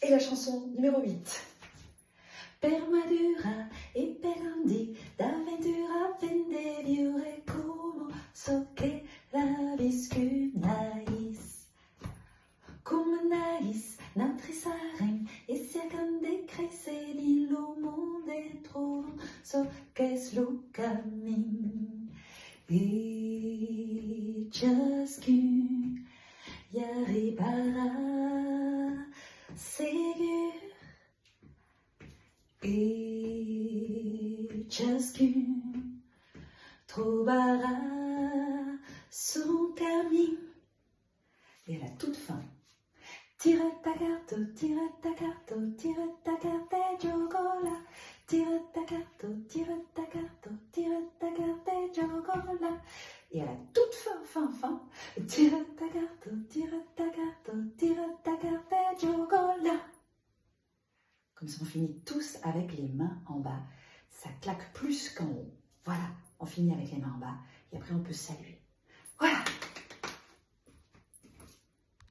Et la chanson numéro 8. Per Madura e per Andy d'avventura vendeviure come so che la viscunais. Come nais n'attrissaren e cercam de crescer di lo monde trovo so che lo camin. E ciascun y arriverà segur. Et ciascun troverà son camin. Et à la toute fin, tira ta carte e giocola. Tira ta carte e giocola. Et à la toute fin, tira ta carte e giocola. Comme ça, on finit tous avec les mains en bas. Ça claque plus qu'en haut. Voilà, on finit avec les mains en bas. Et après, on peut saluer. Voilà.